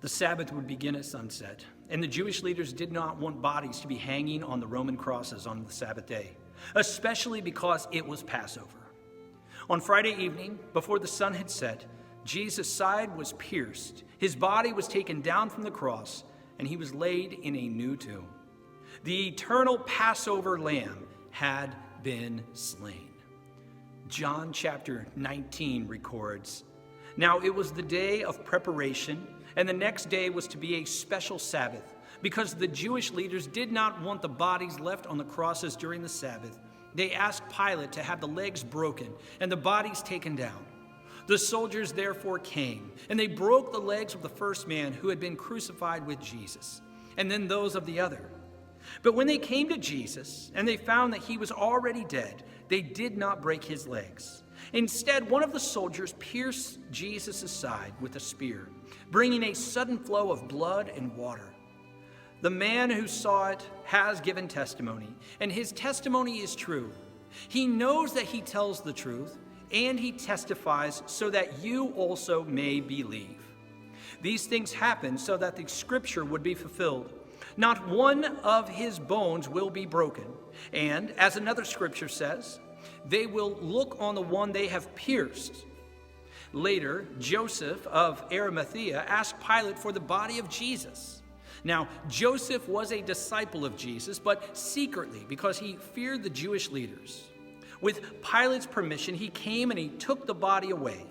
The Sabbath would begin at sunset, and the Jewish leaders did not want bodies to be hanging on the Roman crosses on the Sabbath day, especially because it was Passover. On Friday evening, before the sun had set, Jesus' side was pierced, his body was taken down from the cross, and he was laid in a new tomb. The eternal Passover lamb had been slain. John chapter 19 records, "Now it was the day of preparation, and the next day was to be a special Sabbath, because the Jewish leaders did not want the bodies left on the crosses during the Sabbath. They asked Pilate to have the legs broken and the bodies taken down. The soldiers therefore came, and they broke the legs of the first man who had been crucified with Jesus, and then those of the other. But when they came to Jesus, and they found that he was already dead, they did not break his legs. Instead, one of the soldiers pierced Jesus' side with a spear, bringing a sudden flow of blood and water. The man who saw it has given testimony, and his testimony is true. He knows that he tells the truth, and he testifies so that you also may believe. These things happened so that the scripture would be fulfilled. Not one of his bones will be broken. And, as another scripture says, they will look on the one they have pierced." Later, Joseph of Arimathea asked Pilate for the body of Jesus. Now, Joseph was a disciple of Jesus, but secretly because he feared the Jewish leaders. With Pilate's permission, he came and he took the body away.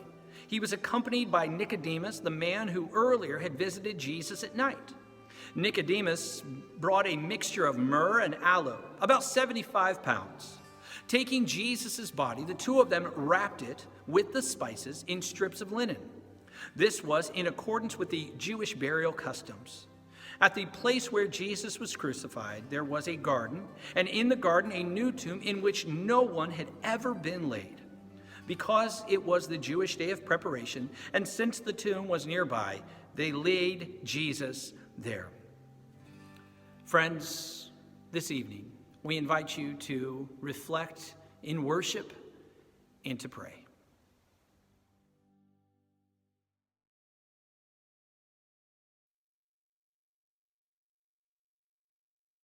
He was accompanied by Nicodemus, the man who earlier had visited Jesus at night. Nicodemus brought a mixture of myrrh and aloe, about 75 pounds. Taking Jesus' body, the two of them wrapped it with the spices in strips of linen. This was in accordance with the Jewish burial customs. At the place where Jesus was crucified, there was a garden, and in the garden a new tomb in which no one had ever been laid. Because it was the Jewish day of preparation, and since the tomb was nearby, they laid Jesus there. Friends, this evening, we invite you to reflect in worship and to pray.